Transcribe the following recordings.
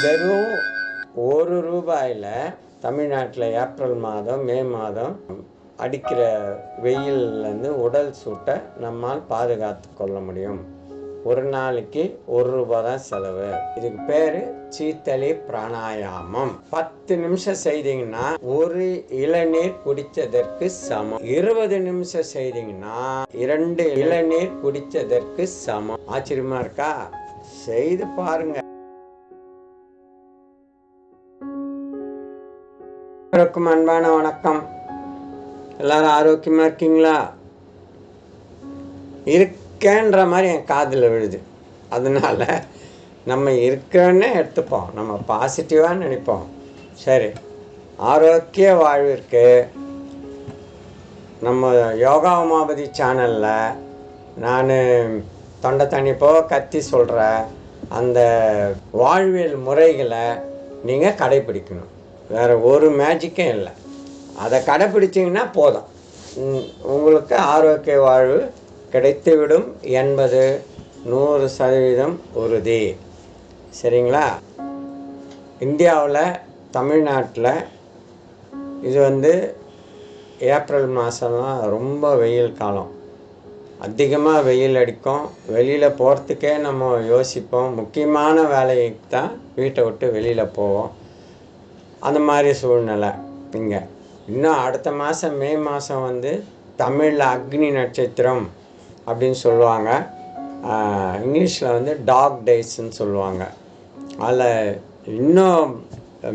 வெறும் ₹1 தமிழ்நாட்டில் ஏப்ரல் மாதம் மே மாதம் அடிக்கிற வெயில்லேருந்து உடல் சூட்டை நம்மால் பாதுகாத்து கொள்ள முடியும். ஒரு நாளைக்கு ₹1 தான் செலவு. இதுக்கு பேர் சீத்தலி பிராணாயாமம். 10 நிமிஷம் செய்தீங்கன்னா ஒரு இளநீர் குடித்ததற்கு சமம். 20 நிமிஷம் செய்தீங்கன்னா 2 இளநீர் குடித்ததற்கு சமம். ஆச்சரியமா இருக்கா? செய்து பாருங்க. அன்பான வணக்கம். எல்லாரும் ஆரோக்கியமா இருக்கீங்களா? இருக்கேன்ற மாதிரி என் காதில் விழுது. அதனால நம்ம இருக்கேன்னு எடுத்துப்போம், நம்ம பாசிட்டிவாக நினைப்போம். சரி, ஆரோக்கிய வாழ்விற்கு நம்ம யோகா உமாபதி சேனலில் நான் தொண்டை தண்ணிப்போ கத்தி சொல்கிற அந்த வாழ்வியல் முறைகளை நீங்கள் கடைப்பிடிக்கணும். வேறு ஒரு மேஜிக்கும் இல்லை. அதை கடைப்பிடிச்சிங்கன்னா போதும், உங்களுக்கு ஆரோக்கிய வாழ்வு கிடைத்துவிடும் என்பது 100% உறுதி. சரிங்களா? இந்தியாவில் தமிழ்நாட்டில் இது ஏப்ரல் மாதம்லாம் ரொம்ப வெயில் காலம். அதிகமாக வெயில் அடிக்கும். வெளியில் போகிறதுக்கே நம்ம யோசிப்போம். முக்கியமான வேலைக்கு தான் வீட்டை விட்டு வெளியில் போவோம். அந்த மாதிரி சூழ்நிலை இங்கே. இன்னும் அடுத்த மாதம் மே மாதம் தமிழில் அக்னி நட்சத்திரம் அப்படின்னு சொல்லுவாங்க. இங்கிலீஷில் டாக் டேஸ்ன்னு சொல்லுவாங்க. அதில் இன்னும்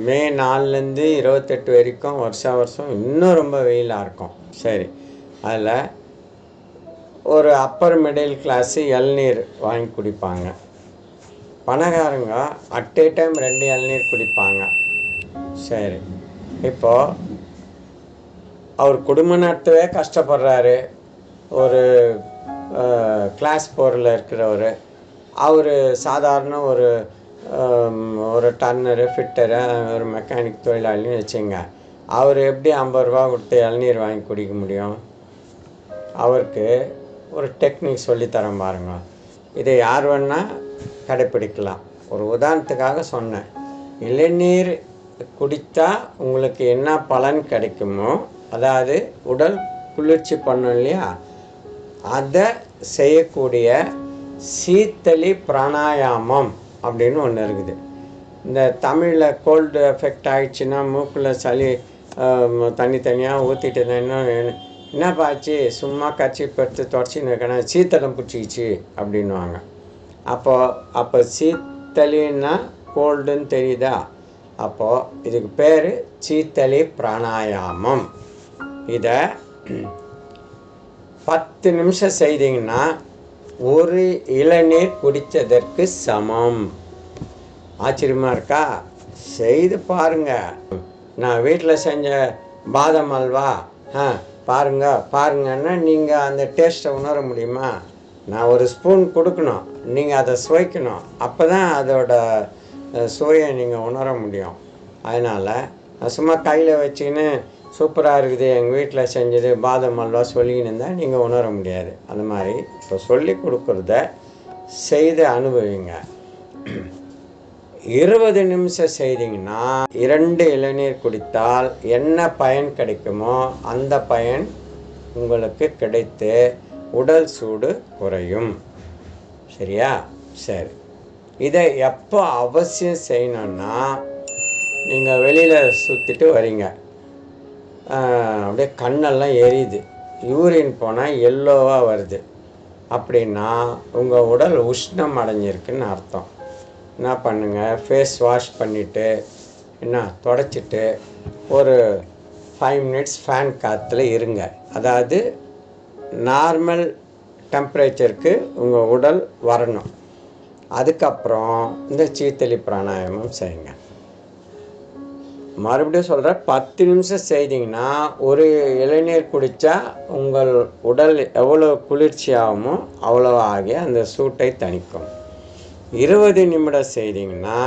மே 4லேருந்து 28 வரைக்கும் வருஷம் இன்னும் ரொம்ப வெயிலாக இருக்கும். சரி, அதில் ஒரு அப்பர் மிடில் கிளாஸு இளநீர் வாங்கி குடிப்பாங்க. பணக்காரங்க அட் ஏ டைம் 2 இளநீர் குடிப்பாங்க. சரி, இப்போது அவர் குடும்ப நடத்தவே கஷ்டப்படுறாரு. ஒரு கிளாஸ் 4ல் இருக்கிறவர், அவர் சாதாரண ஒரு டர்னரு ஃபிட்டரு ஒரு மெக்கானிக் தொழிலாளின்னு வச்சுங்க. அவர் எப்படி ₹50 கொடுத்து இளநீர் வாங்கி குடிக்க முடியும்? அவருக்கு ஒரு டெக்னிக் சொல்லித்தரேன் பாருங்க. இதை யார் வேணால் கடைப்பிடிக்கலாம். ஒரு உதாரணத்துக்காக சொன்னேன். இளநீர் குடித்தா உங்களுக்கு என்ன பலன் கிடைக்குமோ, அதாவது உடல் குளிர்ச்சி பண்ணும் இல்லையா, அதை செய்யக்கூடிய சீத்தலி பிராணாயாமம் அப்படின்னு ஒன்று இருக்குது. இந்த தமிழில் கோல்டு எஃபெக்ட் ஆகிடுச்சுன்னா மூக்கில் சளி தனியாக ஊற்றிட்டு என்னப்பா ஆச்சு, சும்மா கச்சி படுத்து தொடச்சின்னு இருக்கணும், சீத்தலம் பிடிச்சிக்கிச்சு அப்படின்வாங்க. அப்போ சீத்தலின்னா கோல்டுன்னு தெரியுதா? அப்போது இதுக்கு பேர் சீத்தலி பிராணாயாமம். இதை 10 நிமிஷம் செய்தீங்கன்னா ஒரு இளநீர் குடித்ததற்கு சமம். ஆச்சரியமாக இருக்கா? செய்து பாருங்க. நான் வீட்டில் செஞ்ச பாதாம் அல்வா பாருங்கன்னா நீங்கள் அந்த டேஸ்ட்டை உணர முடியுமா? நான் ஒரு ஸ்பூன் கொடுக்கணும், நீங்கள் அதை சுவைக்கணும். அப்போ தான் அதோட சுவையை நீங்கள் உணர முடியும். அதனால் நான் சும்மா கையில் வச்சுக்கின்னு சூப்பராக இருக்குது எங்கள் வீட்டில் செஞ்சது பாதாம் அல்வா சொல்லிக்கின்னு இருந்தால் நீங்கள் உணர முடியாது. அந்த மாதிரி இப்போ சொல்லி கொடுக்குறத செய்து அனுபவிங்க. 20 நிமிஷம் செய்தீங்கன்னா 2 இளநீர் குடித்தால் என்ன பயன் கிடைக்குமோ அந்த பயன் உங்களுக்கு கிடைத்து உடல் சூடு குறையும். சரியா? சரி, இதை எப்போ அவசியம் செய்யணும்னா, நீங்கள் வெளியில் சுற்றிட்டு வரீங்க, அப்படியே கண்ணெல்லாம் எரியுது, யூரின் போனால் எல்லோவாக வருது அப்படின்னா உங்கள் உடல் உஷ்ணம் அடைஞ்சிருக்குன்னு அர்த்தம். என்ன பண்ணுங்கள், ஃபேஸ் வாஷ் பண்ணிவிட்டு தொடச்சிட்டு ஒரு 5 மினிட்ஸ் ஃபேன் காற்றுல இருங்க. அதாவது நார்மல் டெம்பரேச்சருக்கு உங்கள் உடல் வரணும். அதுக்கப்புறம் இந்த சீத்தலி பிராணாயாமம் செய்யுங்க. மறுபடியும் சொல்கிறேன், 10 நிமிஷம் செய்தீங்கன்னா ஒரு இளநீர் குடித்தா உங்கள் உடல் எவ்வளோ குளிர்ச்சி ஆகுமோ அவ்வளோ ஆகி அந்த சூட்டை தணிக்கும். 20 நிமிடம் செய்தீங்கன்னா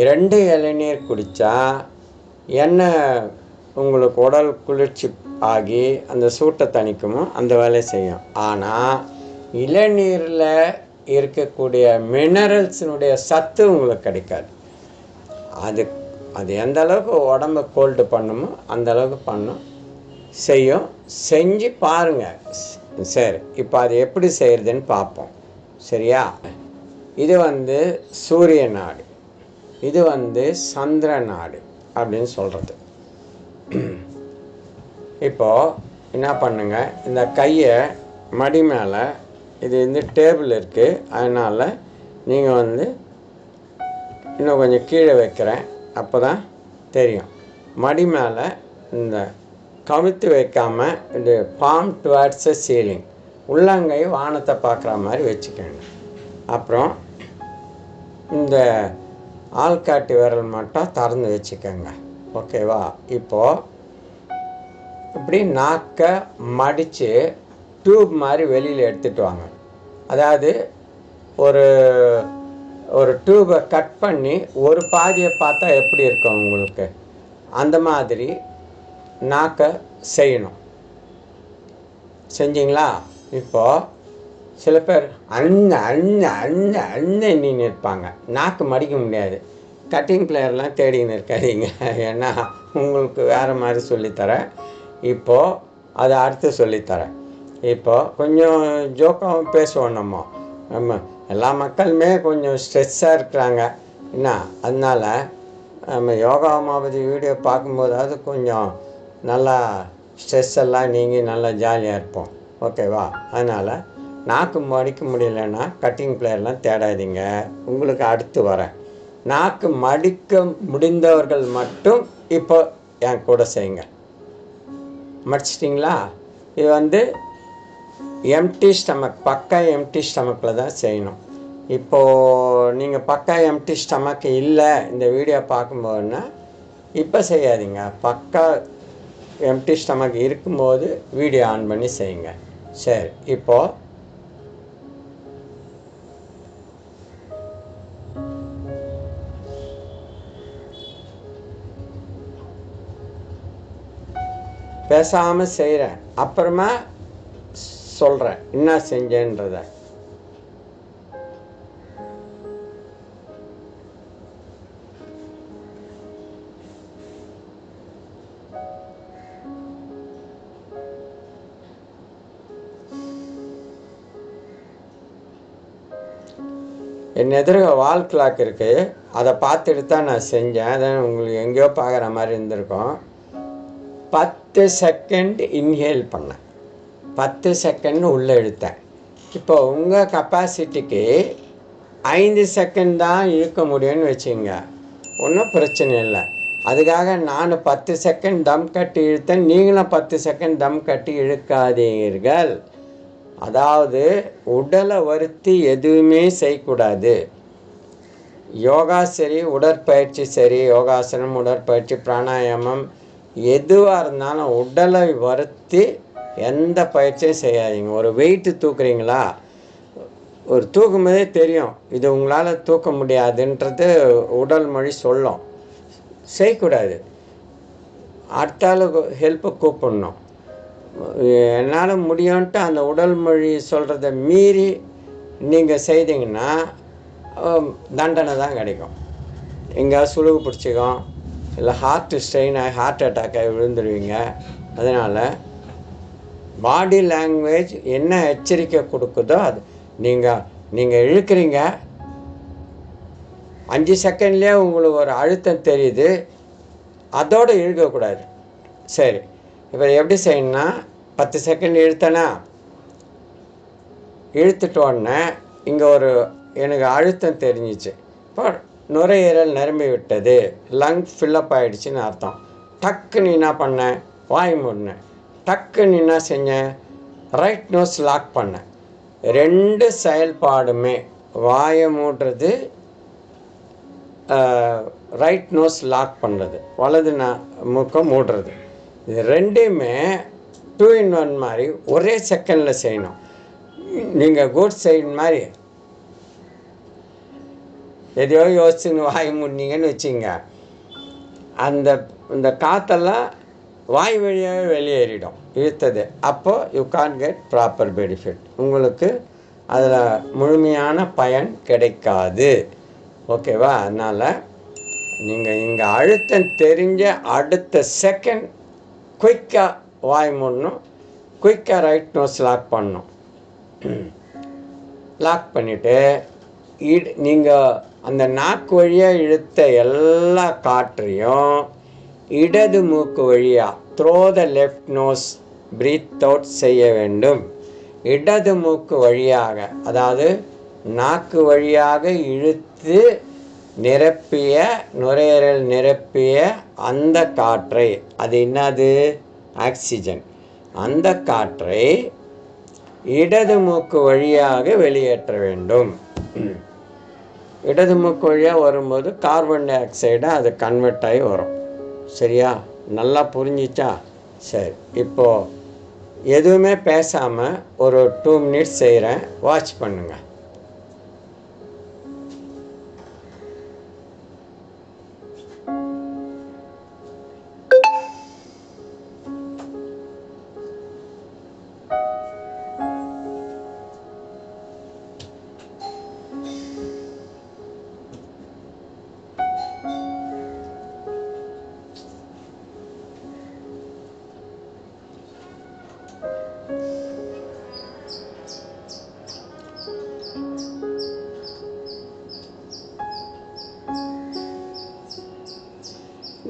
2 இளநீர் குடித்தா என்ன உங்களுக்கு உடல் குளிர்ச்சி ஆகி அந்த சூட்டை தணிக்குமோ அந்த வேலையை செய்யும். ஆனால் இளநீரில் இருக்கக்கூடிய மினரல்ஸினுடைய சத்து உங்களுக்கு கிடைக்காது. அது அது எந்த அளவுக்கு உடம்பை கோல்டு பண்ணுமோ அந்த அளவுக்கு பண்ணும், செய்யும். செஞ்சு பாருங்கள். சரி, இப்போ அது எப்படி செய்கிறதுன்னு பார்ப்போம். சரியா? இது வந்து சூரிய நாடி, இது வந்து சந்திர நாடி அப்படின்னு சொல்கிறது. இப்போது என்ன பண்ணுங்க, இந்த கையை மடி மேலே, இது வந்து டேபிள் இருக்குது, அதனால் நீங்கள் வந்து இன்னும் கொஞ்சம் கீழே வைக்கிறேன், அப்போ தான் தெரியும். மடி மேலே இந்த கமுத்து வைக்காமல் இது பாம் டுவார்ட்ஸ் சீலிங், உள்ளங்கை வானத்தை பார்க்குற மாதிரி வச்சுக்கோங்க. அப்புறம் இந்த ஆள்காட்டி விரல் மட்டும் திறந்து வச்சுக்கோங்க. ஓகேவா? இப்போது இப்படி நாக்கை மடித்து டியூப் மாதிரி வெளியில் எடுத்துகிட்டு வாங்க. அதாவது ஒரு டியூபை கட் பண்ணி ஒரு பாதியை பார்த்தா எப்படி இருக்கும் உங்களுக்கு, அந்த மாதிரி நாக்கை செய்யணும். செஞ்சிங்களா? இப்போது சில பேர் அண்ணன்னு இருப்பாங்க, நாக்கு மடிக்க முடியாது. கட்டிங் பிளேயர்லாம் தேடின்னு இருக்காதீங்க, ஏன்னா உங்களுக்கு வேறு மாதிரி சொல்லித்தரேன். இப்போது அதை அடுத்து சொல்லித்தரேன். இப்போது கொஞ்சம் ஜோக்காகவும் பேசுவோம். நம்ம எல்லா மக்களுமே கொஞ்சம் ஸ்ட்ரெஸ்ஸாக இருக்கிறாங்க என்ன, அதனால் நம்ம யோகா உமாபதி வீடியோ பார்க்கும்போதாவது கொஞ்சம் நல்லா ஸ்ட்ரெஸ் எல்லாம் நீங்கி நல்லா ஜாலியாக இருப்போம். ஓகேவா? அதனால் நாக்கு மடிக்க முடியலன்னா கட்டிங் பிளேயர்லாம் தேடாதீங்க. உங்களுக்கு அடுத்து வரேன். நாக்கு மடிக்க முடிந்தவர்கள் மட்டும் இப்போ என் கூட செய்யுங்க. மடிச்சிட்டிங்களா? இது வந்து எம்டி ஸ்டமக், பக்கா எம்டி ஸ்டமக்கில் தான் செய்யணும். இப்போது நீங்கள் பக்கா எம்டி ஸ்டமக் இல்லை இந்த வீடியோ பார்க்கும்போதுன்னா இப்போ செய்யாதீங்க. பக்கா எம்டி ஸ்டமக் இருக்கும்போது வீடியோ ஆன் பண்ணி செய்யுங்க. சரி, இப்போது பேசாமல் செய்கிறேன், அப்புறமா சொல்கிறேன் என்ன செஞ்சேன்றத. என் எதிர்க வால் கிளாக் இருக்குது, அதை பார்த்துட்டு தான் நான் செஞ்சேன். அதான் உங்களுக்கு எங்கேயோ பார்க்குற மாதிரி இருந்திருக்கும். 10 செகண்ட் இன்ஹேல் பண்ணேன், 10 செகண்ட் உள்ளே இழுத்தேன். இப்போ உங்கள் கெப்பாசிட்டிக்கு 5 செகண்ட் தான் இழுக்க முடியும்னு வச்சுங்க, ஒன்றும் பிரச்சனை இல்லை. அதுக்காக நான் 10 செகண்ட் தம் கட்டி இழுத்தேன், நீங்களும் 10 செகண்ட் தம் கட்டி இழுக்காதீர்கள். அதாவது உடலை வருத்தி எதுவுமே செய்யக்கூடாது. யோகா சரி, உடற்பயிற்சி சரி, யோகாசனம், உடற்பயிற்சி, பிராணாயாமம் எதுவாக இருந்தாலும் உடலை வருத்தி எந்த பயிற்சியும் செய்யாதீங்க. ஒரு வெயிட்டு தூக்குறீங்களா, ஒரு தூக்கும்போதே தெரியும் இது உங்களால் தூக்க முடியாதுன்றது உடல் மொழி சொல்லும். செய்யக்கூடாது. அடுத்த ஆளுக்கு ஹெல்ப்பை கூப்பிடணும். என்னால் முடியும்ன்ட்டு அந்த உடல் மொழி சொல்கிறத மீறி நீங்கள் செய்தீங்கன்னா தண்டனை தான் கிடைக்கும். எங்கேயாவது சுழுகு பிடிச்சிக்கும், இல்லை ஹார்ட் ஸ்ட்ரெயின் ஆகி ஹார்ட் அட்டாக் ஆகி விழுந்துடுவீங்க. அதனால் பாடி லாங்குவேஜ் என்ன எச்சரிக்கை கொடுக்குதோ அது நீங்கள் இழுக்கிறீங்க, 5 செகண்ட்லேயே உங்களுக்கு ஒரு அழுத்தம் தெரியுது, அதோடு இழுக்கக்கூடாது. சரி, இப்போ எப்படி செய்யணும்னா 10 செகண்ட் இழுத்தனா, இழுத்துட்டோடனே இங்கே எனக்கு அழுத்தம் தெரிஞ்சிச்சு. இப்போ நுரையீரல் நிரம்பி விட்டது, லங் ஃபில்லப் ஆகிடுச்சின்னு அர்த்தம். டக்குன்னு என்ன பண்ணேன், வாய் மூடினேன். டக்குன்னு என்ன செஞ்சேன், ரைட் நோஸ் லாக் பண்ணேன். 2 செயல்பாடுமே, வாயை மூடுறது, ரைட் நோஸ் லாக் பண்ணுறது, வலது மூக்கம் மூடுறது, இது ரெண்டுமே 2 in 1 மாதிரி ஒரே செகண்டில் செய்யணும். நீங்கள் குட் சைடு மாதிரி எதையோ யோசிச்சுன்னு வாய் மூடினீங்கன்னு வச்சுங்க, அந்த காற்றெல்லாம் வாய் வழியாகவே வெளியேறிடும் இழுத்தது. அப்போது you can't get proper benefit, உங்களுக்கு அதில் முழுமையான பயன் கிடைக்காது. ஓகேவா? அதனால் நீங்கள் இங்கே அழுத்தம் தெரிஞ்ச அடுத்த செகண்ட் குயிக்காக வாய் மூடணும், குயிக்காக ரைட் நோஸ் லாக் பண்ணணும். லாக் பண்ணிவிட்டு நீங்கள் அந்த நாக்கு வழியாக இழுத்த எல்லா காற்றையும் இடது மூக்கு வழியாக through the left nose breathe out செய்ய வேண்டும். இடது மூக்கு வழியாக, அதாவது நாக்கு வழியாக இழுத்து நிரப்பிய நுரையீரல் நிரப்பிய அந்த காற்றை, அது என்னது? ஆக்சிஜன். அந்த காற்றை இடது மூக்கு வழியாக வெளியேற்ற வேண்டும். இடது மூக்கு வழியாக வரும்போது கார்பன் டை ஆக்சைடை அது கன்வெர்ட் ஆகி வரும். சரியா? நல்லா புரிஞ்சிச்சா? சரி, இப்போது எதுவுமே பேசாமல் ஒரு 2 மினிட்ஸ் செய்கிறேன், வாட்ச் பண்ணுங்கள்.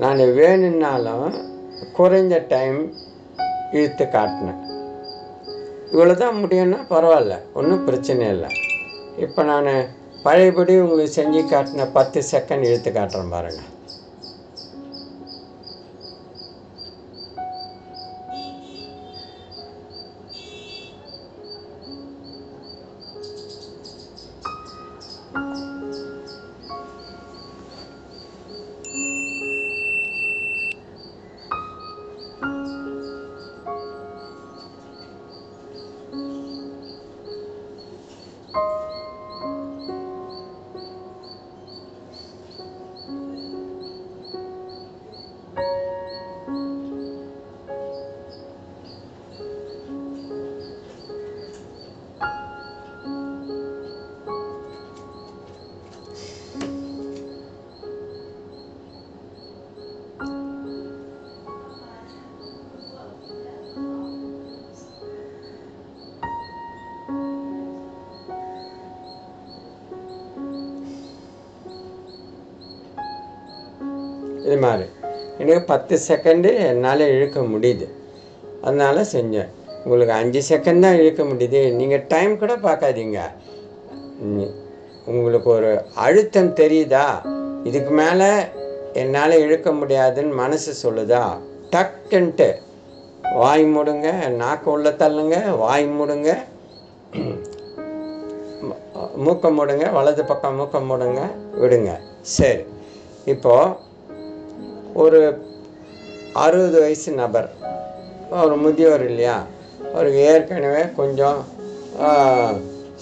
நான் வேணும்னாலும் குறைஞ்ச டைம் இழுத்து காட்டினேன். இவ்வளோ தான் முடியும்னா பரவாயில்ல, ஒன்றும் பிரச்சனை இல்லை. இப்போ நான் பழையபடி உங்களுக்கு செஞ்சு காட்டின 10 செகண்ட் இழுத்து காட்டுறேன் பாருங்கள். இது மாதிரி எனக்கு 10 செகண்டு என்னால் இழுக்க முடியுது, அதனால் செஞ்சேன். உங்களுக்கு 5 செகண்ட் தான் இழுக்க முடியுது, நீங்கள் டைம் கூட பார்க்காதீங்க. உங்களுக்கு ஒரு அழுத்தம் தெரியுதா, இதுக்கு மேலே என்னால் இழுக்க முடியாதுன்னு மனசு சொல்லுதா, டக்குன்ட்டு வாய் மூடுங்க, நாக்கு உள்ள தள்ளுங்க, வாய் மூடுங்க, மூக்க மூடுங்க, வலது பக்கம் மூக்க மூடுங்க, விடுங்க. சரி, இப்போது ஒரு 60 வயசு நபர், ஒரு முதியோர் இல்லையா, அவருக்கு ஏற்கனவே கொஞ்சம்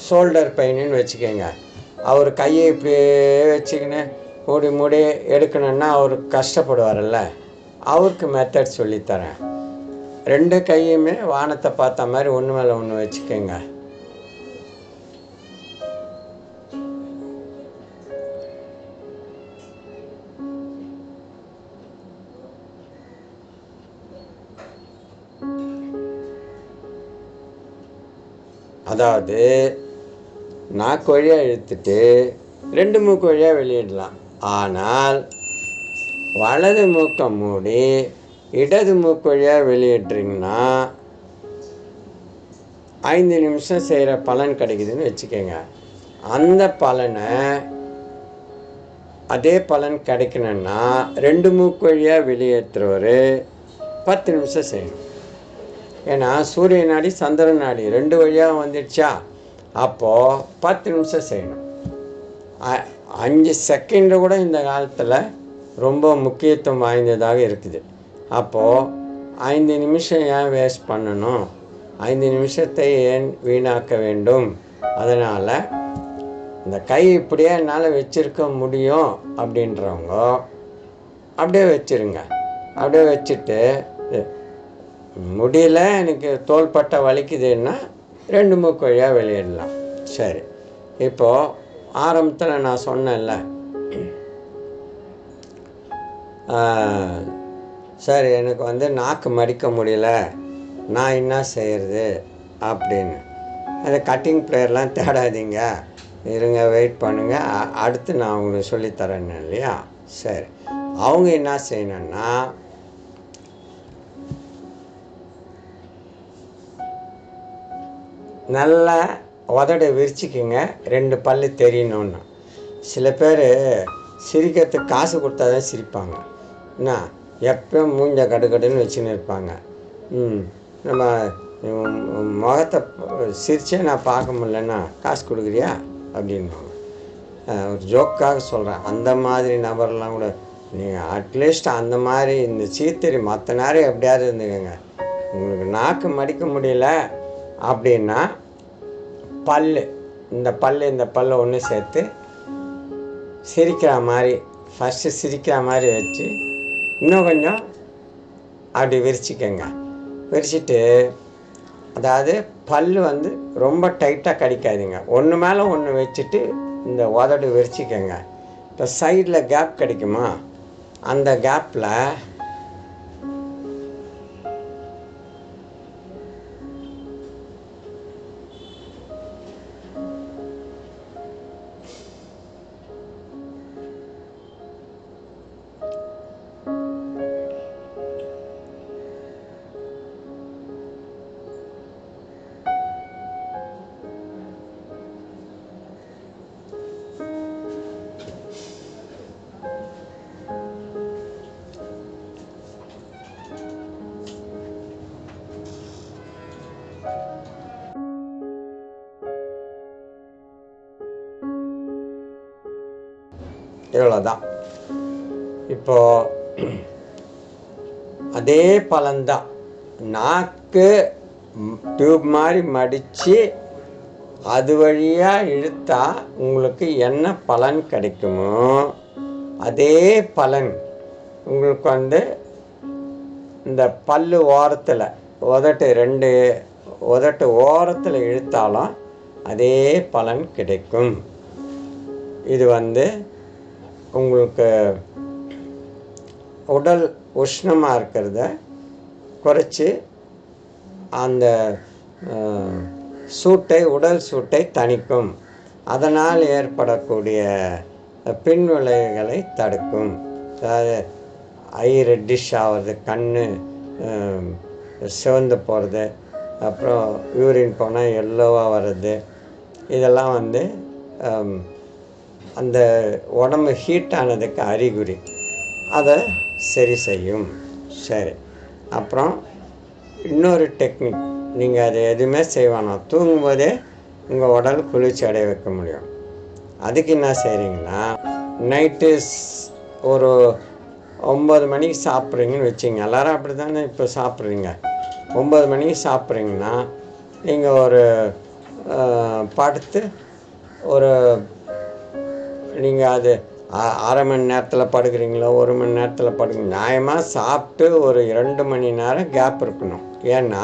ஷோல்டர் பெயின்னு வச்சுக்கோங்க. அவர் கையை இப்படியே வச்சுக்கின்னு மூடி மூடி எடுக்கணுன்னா அவர் கஷ்டப்படுவார்ல, அவருக்கு மெத்தட் சொல்லித்தரேன். 2 கையுமே வானத்தை பார்த்த மாதிரி ஒன்று மேலே ஒன்று வச்சுக்கோங்க. அதாவது நாக்கு வழியாக இழுத்துட்டு 2 மூக்கு வழியாக வெளியிடலாம். ஆனால் வலது மூக்கை மூடி இடது மூக்கு வழியாக வெளியிட்றீங்கன்னா 5 நிமிஷம் செய்கிற பலன் கிடைக்குதுன்னு வச்சுக்கோங்க. அந்த பலனை அதே பலன் கிடைக்கணுன்னா 2 மூக்கு வழியாக வெளியேற்றுறவர் 10 நிமிஷம் செய்யணும். ஏன்னா சூரிய நாடி சந்திர நாடி 2 வழியாக வந்துடுச்சா, அப்போது 10 நிமிஷம் செய்யணும். 5 செகண்டு கூட இந்த காலத்தில் ரொம்ப முக்கியத்துவம் வாய்ந்ததாக இருக்குது. அப்போது 5 நிமிஷம் ஏன் வேஸ்ட் பண்ணணும், 5 நிமிஷத்தை ஏன் வீணாக்க வேண்டும்? அதனால் இந்த கை இப்படியே என்னால் வச்சுருக்க முடியும் அப்படின்றவங்க அப்படியே வச்சுருங்க. அப்படியே வச்சுட்டு முடியல, எனக்கு தோள்பட்டை வலிக்குதுன்னா 2 மூக்கு வழியாக வெளியிடலாம். சரி, இப்போது ஆரம்பத்தில் நான் சொன்னேன்ல, சார் எனக்கு வந்து நாக்கு மடிக்க முடியல, நான் என்ன செய்கிறது அப்படின்னு. அந்த கட்டிங் பிளேயர்லாம் தேடாதீங்க, இருங்க வெயிட் பண்ணுங்கள், அடுத்து நான் உங்களுக்கு சொல்லித்தரேன்னு இல்லையா. சரி, அவங்க என்ன செய்யணும்னா நல்லா உதட விரிச்சிக்குங்க, 2 பல்லு தெரியணுன்னு. சில பேர் சிரிக்கிறதுக்கு காசு கொடுத்தா தான் சிரிப்பாங்க. என்ன எப்பயும் மூஞ்ச கடுன்னு வச்சுன்னு இருப்பாங்க. நம்ம முகத்தை சிரிச்சே நான் பார்க்க முடியலன்னா காசு கொடுக்குறியா அப்படின்வாங்க. ஒரு ஜோக்காக சொல்கிறேன். அந்த மாதிரி நபர்லாம் கூட நீங்கள் அட்லீஸ்ட் அந்த மாதிரி இந்த சீத்தறி மற்ற நேரம் எப்படியாவது இருந்துக்கங்க. உங்களுக்கு நாக்கு மடிக்க முடியல அப்படின்னா இந்த பல்லு ஒன்று சேர்த்து சிரிக்கிற மாதிரி, ஃபஸ்ட்டு சிரிக்கிற மாதிரி வச்சு இன்னும் கொஞ்சம் அப்படி விரிச்சிக்கங்க. விரிச்சிட்டு, அதாவது பல் வந்து ரொம்ப டைட்டாக கடிக்காதீங்க, ஒன்று மேலே ஒன்று வச்சுட்டு இந்த உதடு விரிச்சிக்கங்க. இப்போ சைடில் கேப் கிடைக்குமா, அந்த கேப்பில் இவ்வளோதான். இப்போது அதே பலன்தான், நாக்கு டியூப் மாதிரி மடித்து அது வழியாக இழுத்தா உங்களுக்கு என்ன பலன் கிடைக்குமோ அதே பலன் உங்களுக்கு வந்து இந்த பல்லு ஓரத்தில் உதட்டு ஓரத்தில் இழுத்தாலும் அதே பலன் கிடைக்கும். இது வந்து உங்களுக்கு உடல் உஷ்ணமாக இருக்கிறத குறைச்சி அந்த உடல் சூட்டை தணிக்கும். அதனால் ஏற்படக்கூடிய பின்விளைவுகளை தடுக்கும். அதாவது ஐ ரெட்டிஷ் ஆகிறது, கண் சிவந்து போகிறது, அப்புறம் யூரின் போனால் எல்லோவாக வர்றது, இதெல்லாம் வந்து அந்த உடம்பு ஹீட் ஆனதுக்கு அறிகுறி. அதை சரி செய்யும். சரி, அப்புறம் இன்னொரு டெக்னிக், நீங்கள் அது எதுவுமே செய்வானோ தூங்கும்போதே உங்கள் உடல் குளிர்ச்சி அடைய வைக்க முடியும். அதுக்கு என்ன செய்கிறீங்கன்னா, நைட்டு ஒரு 9 மணிக்கு சாப்பிட்றீங்கன்னு வச்சுங்க, எல்லோரும் அப்படி தானே இப்போ சாப்பிட்றீங்க. 9 மணிக்கு சாப்பிட்றீங்கன்னா நீங்கள் ஒரு படுத்து ஒரு நீங்கள் அது அரை மணி நேரத்தில் படுக்கிறீங்களோ 1 மணி நேரத்தில் படுக்கிறீங்க, நியாயமாக சாப்பிட்டு ஒரு 2 மணி நேரம் கேப் இருக்கணும். ஏன்னா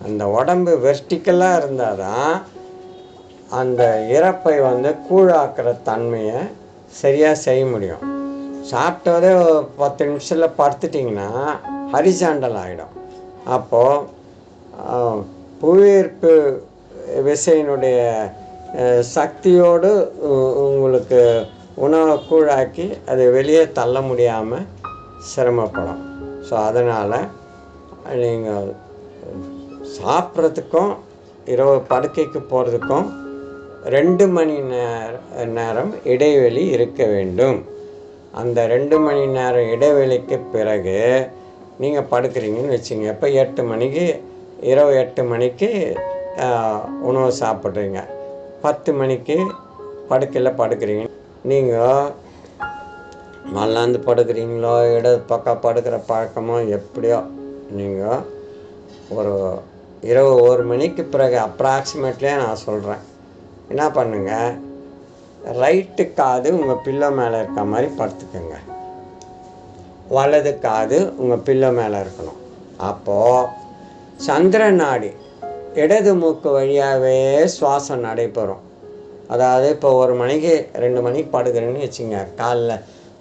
அந்த உடம்பு வெர்டிக்கலாக இருந்தால் தான் அந்த இறப்பை வந்து கூழாக்குற தன்மையை சரியாக செய்ய முடியும். சாப்பிட்டதே 10 நிமிஷத்தில் படுத்துட்டிங்கன்னா ஹரிசாண்டல் ஆகிடும். அப்போது புவியீர்ப்பு விசையினுடைய சக்தியோடு உங்களுக்கு உணவை கூழாக்கி அதை வெளியே தள்ள முடியாமல் சிரமப்படும். ஸோ அதனால் நீங்கள் சாப்பிட்றதுக்கும் இரவு படுக்கைக்கு போகிறதுக்கும் 2 மணி நேரம் இடைவெளி இருக்க வேண்டும். அந்த 2 மணி நேரம் இடைவெளிக்கு பிறகு நீங்கள் படுக்கிறீங்கன்னு வச்சுங்க. இப்போ 8 மணிக்கு இரவு 8 மணிக்கு உணவு சாப்பிட்றீங்க, 10 மணிக்கு படுக்கையில் படுக்கிறீங்க. நீங்கள் மல்லாந்து படுக்கிறீங்களோ இடது பக்கம் படுக்கிற பழக்கமோ எப்படியோ, நீங்கள் ஒரு இரவு 1 மணிக்கு பிறகு அப்ராக்சிமேட்லியே நான் சொல்கிறேன், என்ன பண்ணுங்கள், ரைட்டு காது உங்கள் பில்லோ மேலே இருக்க மாதிரி படுத்துக்கோங்க, வலது காது உங்கள் பில்லோ மேலே இருக்கணும். அப்போது சந்திர நாடி இடது மூக்கு வழியாகவே சுவாசம் நடைபெறும். அதாவது இப்போ 1 மணிக்கு 2 மணிக்கு படுக்கிறேன்னு வச்சுங்க, காலைல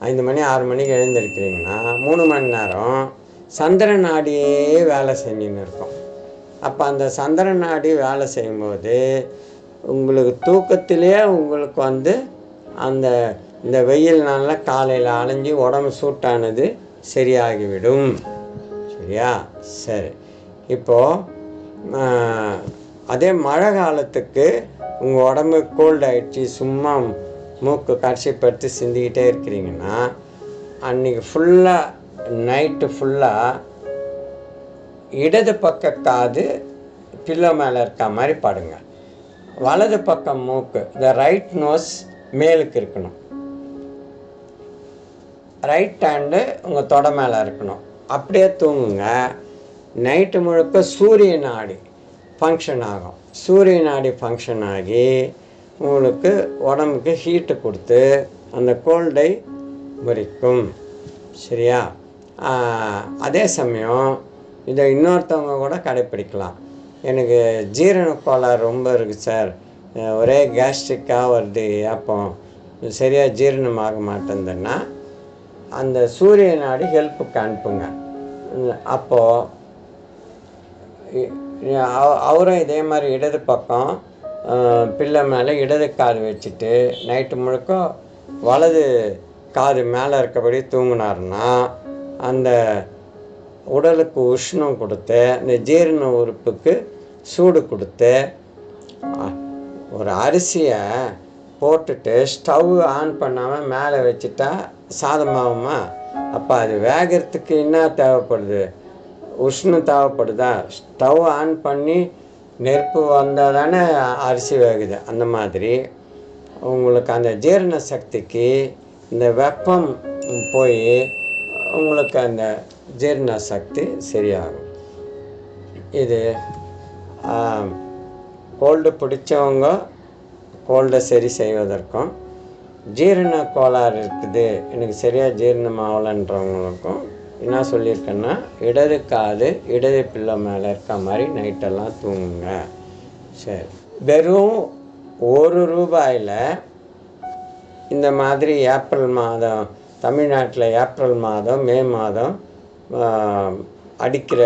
5 மணி 6 மணிக்கு எழுந்திருக்கிறீங்கன்னா 3 மணி நேரம் சந்திர நாடியே வேலை செஞ்சுன்னு இருக்கும். அப்போ அந்த சந்திர நாடி வேலை செய்யும்போது உங்களுக்கு தூக்கத்திலே உங்களுக்கு அந்த இந்த வெயில் நாளில் காலையில் அலைஞ்சி உடம்பு சூட்டானது சரியாகிவிடும். சரியா? சரி. இப்போது அதே மழை காலத்துக்கு உங்கள் உடம்பு கோல்டு ஆகிடுச்சி, சும்மா மூக்கு கடைசிப்படுத்தி சிந்திக்கிட்டே இருக்கிறீங்கன்னா அன்றைக்கி ஃபுல்லாக நைட்டு ஃபுல்லாக இடது பக்க காது பில்லோ மேலே இருக்க மாதிரி படுங்க. வலது பக்கம் மூக்கு, இந்த ரைட் நோஸ் மேலுக்கு இருக்கணும். ரைட் ஹேண்டு உங்கள் தொடை மேலே இருக்கணும். அப்படியே தூங்குங்க. நைட்டு முழுக்க சூரிய நாடி ஃபங்க்ஷன் ஆகும். சூரிய நாடி ஃபங்க்ஷன் ஆகி உங்களுக்கு உடம்புக்கு ஹீட்டு கொடுத்து அந்த கோல்டை முறிக்கும். சரியா? அதே சமயம் இதை இன்னொருத்தவங்க கூட கடைப்பிடிக்கலாம். எனக்கு ஜீரண கோளாறு ரொம்ப இருக்குது சார், ஒரே கேஸ்ட்ரிக்காக வருது, அப்போ சரியாக ஜீரணமாக மாட்டேங்குதுன்னா அந்த சூரிய நாடி ஹெல்ப்புக்கு அனுப்புங்க. அப்போது அவரும் இதே மாதிரி இடது பக்கம் பிள்ளை மேலே இடது காது வச்சுட்டு நைட்டு முழுக்க வலது காது மேலே இருக்கபடி தூங்கினார்னா அந்த உடலுக்கு உஷ்ணம் கொடுத்து இந்த ஜீரண உறுப்புக்கு சூடு கொடுத்து ஒரு அரிசியை போட்டுட்டு ஸ்டவ் ஆன் பண்ணாமல் மேலே வச்சுட்டா சாதமாகுமா? அப்போ அது வேகிறதுக்கு என்ன தேவைப்படுது? உஷ்ணம் தேவைப்படுதா? ஸ்டவ் ஆன் பண்ணி நெருப்பு வந்தால் தானே அரிசி வேகுது. அந்த மாதிரி உங்களுக்கு அந்த ஜீரண சக்திக்கு இந்த வெப்பம் போய் உங்களுக்கு அந்த ஜீரண சக்தி சரியாகும். இது கோல்டு பிடிச்சவங்க கோல்டை சரி செய்வதற்கும், ஜீரண கோளாறு இருக்குது எனக்கு சரியாக ஜீரணம் ஆகலைன்றவங்களுக்கும் என்ன சொல்லியிருக்கேன்னா இடது காது இடது பிள்ளை மேலே இருக்க மாதிரி நைட்டெல்லாம் தூங்குங்க. சரி. வெறும் ₹1 இந்த மாதிரி ஏப்ரல் மாதம், தமிழ்நாட்டில் ஏப்ரல் மாதம் மே மாதம் அடிக்கிற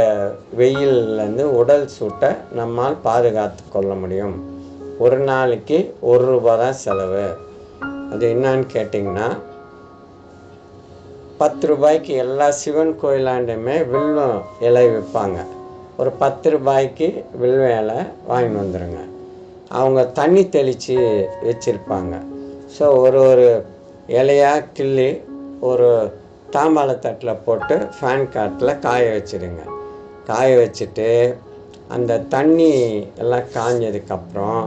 வெயில்லேருந்து உடல் சூட்டை நம்மால் பாதுகாத்து கொள்ள முடியும். ஒரு நாளைக்கு ₹1 தான் செலவு. அது என்னான்னு கேட்டிங்கன்னா, ₹10 எல்லா சிவன் கோயிலாண்டுமே வில்வம் இலை விற்பாங்க. ஒரு ₹10 வில்வ இலை வாங்கிட்டு வந்துடுங்க. அவங்க தண்ணி தெளித்து வச்சுருப்பாங்க. ஸோ ஒரு இலையாக கிள்ளி ஒரு தாம்பாளத்தட்டில் போட்டு ஃபேன் காட்டில் காய வச்சுடுங்க. காய வச்சுட்டு அந்த தண்ணி எல்லாம் காஞ்சதுக்கப்புறம்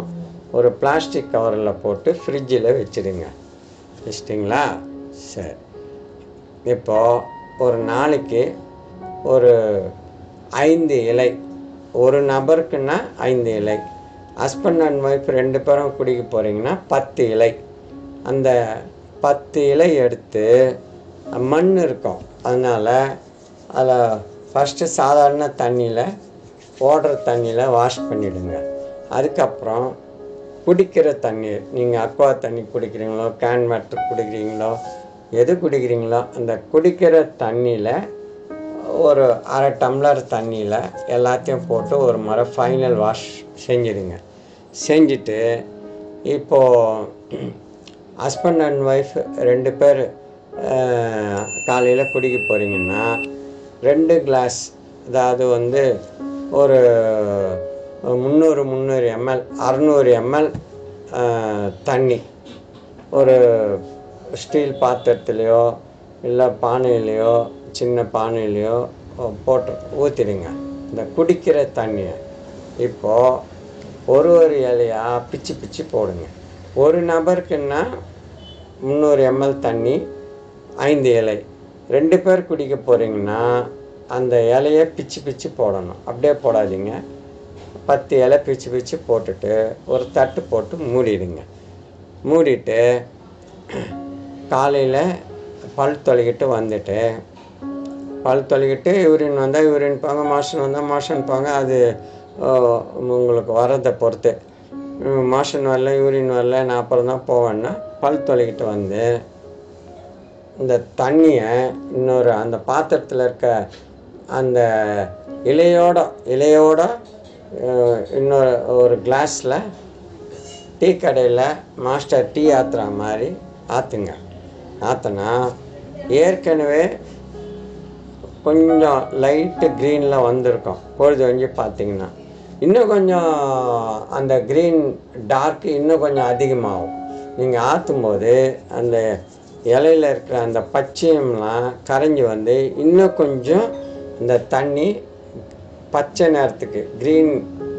ஒரு பிளாஸ்டிக் கவரில் போட்டு ஃப்ரிட்ஜில் வச்சுடுங்க. வச்சிட்டிங்களா? சரி. இப்போது ஒரு நாளைக்கு ஒரு 5 இலை, ஒரு நபருக்குன்னா 5 இலை. ஹஸ்பண்ட் அண்ட் ஒய்ஃப் 2 பேரும் குடிக்க போகிறீங்கன்னா 10 இலை. அந்த 10 இலை எடுத்து மண் இருக்கும், அதனால் அதில் ஃபஸ்ட்டு சாதாரண தண்ணியில் ஓடுற தண்ணியில் வாஷ் பண்ணிவிடுங்க. அதுக்கப்புறம் குடிக்கிற தண்ணீர், நீங்கள் அக்வா தண்ணி குடிக்கிறீங்களோ கேன் வாட்டர் குடிக்கிறீங்களோ எது குடிக்கிறீங்களோ அந்த குடிக்கிற தண்ணியில் ஒரு அரை டம்ளர் தண்ணியில் எல்லாத்தையும் போட்டு ஒரு முறை ஃபைனல் வாஷ் செஞ்சிடுங்க. செஞ்சுட்டு இப்போது ஹஸ்பண்ட் அண்ட் ஒய்ஃப் 2 பேர் காலையில் குடிக்க போகிறீங்கன்னா 2 கிளாஸ், அதாவது ஒரு 300 ml 600 ml தண்ணி ஒரு ஸ்டீல் பாத்திரத்துலேயோ இல்லை பானையிலையோ சின்ன பானையிலையோ போட்டு ஊற்றிடுங்க இந்த குடிக்கிற தண்ணியை. இப்போது ஒரு இலையாக பிச்சு பிச்சு போடுங்க. ஒரு நபருக்குன்னா 300 ml தண்ணி 5 இலை. 2 பேர் குடிக்க போகிறீங்கன்னா அந்த இலையை பிச்சு பிச்சு போடணும். அப்படியே போடாதீங்க. 10 இலை பிச்சு பிச்சு போட்டுட்டு ஒரு தட்டு போட்டு மூடிடுங்க. மூடிட்டு காலையில் பல் தொலைக்கிட்டு வந்துட்டு பல் தொலைக்கிட்டு யூரின் வந்தால் யூரின் போங்க, மோஷன் வந்தால் மோஷன் போங்க. அது உங்களுக்கு வரதை பொறுத்து. மோஷன் வரல யூரின் வரல நான் அப்புறம் தான் போவேன்னா பல் தொலைக்கிட்டு வந்து இந்த தண்ணியை இன்னொரு அந்த பாத்திரத்தில் இருக்க அந்த இலையோட இன்னொரு ஒரு கிளாஸில் டீ கடையில் மாஸ்டர் டீ ஆற்றுற மாதிரி ஆற்றுங்க. ஆற்றினா ஏற்கனவே கொஞ்சம் லைட்டு க்ரீனில் வந்திருக்கும். பொழுது வஞ்சி பார்த்திங்கன்னா இன்னும் கொஞ்சம் அந்த க்ரீன் டார்க் இன்னும் கொஞ்சம் அதிகமாகும். நீங்கள் ஆற்றும்போது அந்த இலையில் இருக்கிற அந்த பச்சையம்லாம் கரைஞ்சி வந்து இன்னும் கொஞ்சம் இந்த தண்ணி பச்சை நிறத்துக்கு க்ரீன்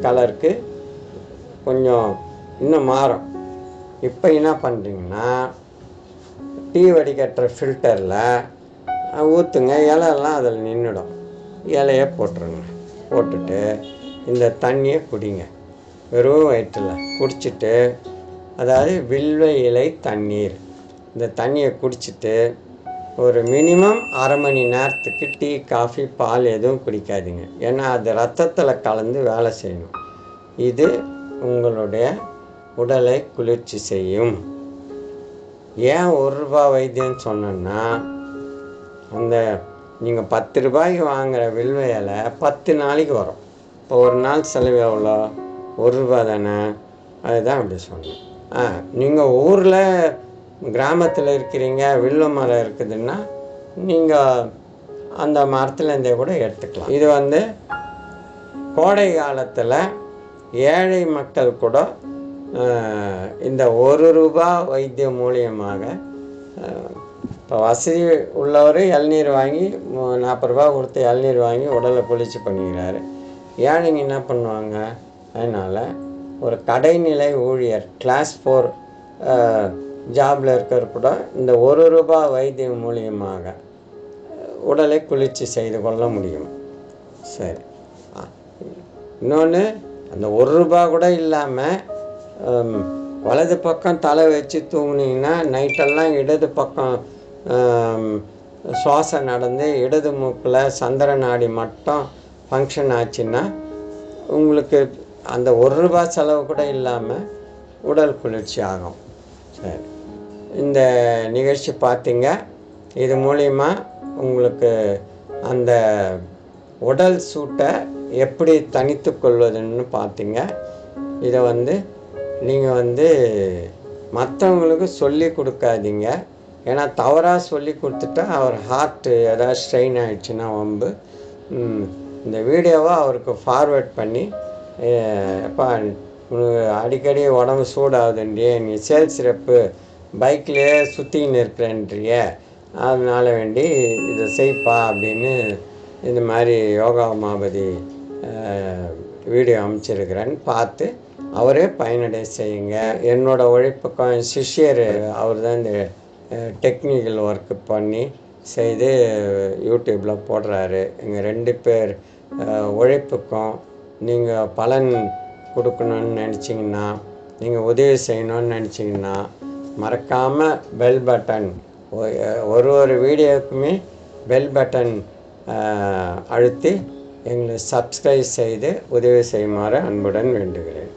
கலருக்கு கொஞ்சம் இன்னும் மாறும். இப்போ என்ன பண்ணுறீங்கன்னா டீ வடிகட்டுற ஃபில்டரில் ஊற்றுங்க. இலையெல்லாம் அதில் நின்றுடும். இலையை போட்டுருங்க. போட்டுட்டு இந்த தண்ணியை குடிங்க. வெறும் வயிற்றில் குடிச்சிட்டு, அதாவது வில்வ இலை தண்ணீர், இந்த தண்ணியை குடிச்சிட்டு ஒரு மினிமம் அரை மணி நேரத்துக்கு டீ காஃபி பால் எதுவும் குடிக்காதீங்க. ஏன்னா அது ரத்தத்தில் கலந்து வேலை செய்யணும். இது உங்களுடைய உடலை குளிர்ச்சி செய்யும். ஏன் ₹1 வைத்தியம்னு சொன்னேன்னா, அந்த நீங்கள் 10 ரூபாய்க்கு வாங்குகிற வில்வ இலை 10 நாளைக்கு வரும். இப்போ ஒரு நாள் செலவு எவ்வளோ? ₹1 தானே. அதுதான் அப்படி சொன்னேன். நீங்கள் ஊரில் கிராமத்தில் இருக்கிறீங்க, வில்வ மரம் இருக்குதுன்னா நீங்கள் அந்த மரத்துலேருந்தே கூட எடுத்துக்கலாம். இது வந்து கோடை காலத்தில் ஏழை மக்கள் கூட இந்த ₹1 வைத்தியம் மூலியமாக, இப்போ வசதி உள்ளவர் இளநீர் வாங்கி ₹40 கொடுத்து இளநீர் வாங்கி உடலை குளிர்ச்சி பண்ணிக்கிறாரு. ஏழைங்க என்ன பண்ணுவாங்க? அதனால் ஒரு கடைநிலை ஊழியர் கிளாஸ் 4 ஜாபில் இருக்கிற கூட இந்த ₹1 வைத்தியம் மூலியமாக உடலை குளிர்ச்சி செய்து கொள்ள முடியும். சரி, இன்னொன்று அந்த ₹1 கூட இல்லாமல் வலது பக்கம் தலை வச்சு தூங்குனீங்கன்னா நைட்டெல்லாம் இடது பக்கம் சுவாசம் நடந்து இடது மூக்கில் சந்திர நாடி மட்டும் ஃபங்க்ஷன் ஆச்சுன்னா உங்களுக்கு அந்த ₹1 செலவு கூட இல்லாமல் உடல் குளிர்ச்சி ஆகும். சரி, இந்த நிகழ்ச்சி பார்த்தீங்க. இது மூலிமா உங்களுக்கு அந்த உடல் சூட்டை எப்படி தனித்து கொள்வதுன்னு பார்த்தீங்க. இதை வந்து நீங்கள் மற்றவங்களுக்கு சொல்லி கொடுக்காதீங்க. ஏன்னா தவறாக சொல்லி கொடுத்துட்டா அவர் ஹார்ட்டு ஏதாவது ஸ்ட்ரெயின் ஆகிடுச்சுன்னா வம்பு. இந்த வீடியோவை அவருக்கு ஃபார்வேர்ட் பண்ணி, எப்பா உனக்கு அடிக்கடி உடம்பு சூடாகுதுன்றியே, நீ சேல்ஸ் ரெப்பு பைக்லேயே சுற்றின்னு இருக்கிறேன்றிய, அதனால வேண்டி இதை செய்ப்பா அப்படின்னு இந்த மாதிரி யோகா உமாபதி வீடியோ அமைச்சிருக்கிறேன்னு பார்த்து அவரே பயனடைய செய்யுங்க. என்னோடய உழைப்புக்கும் சிஷ்யர் அவர் தான் இந்த டெக்னிக்கல் ஒர்க்கு பண்ணி செய்து யூடியூப்பில் போடுறாரு. எங்கள் 2 பேர் உழைப்புக்கும் நீங்கள் பலன் கொடுக்கணுன்னு நினச்சிங்கன்னா, நீங்கள் உதவி செய்யணும்னு நினச்சிங்கன்னா மறக்காமல் பெல் பட்டன், ஒரு வீடியோவுக்குமே பெல் பட்டன் அழுத்தி எங்களை சப்ஸ்கிரைப் செய்து உதவி செய்யுமாறு அன்புடன் வேண்டுகிறேன்.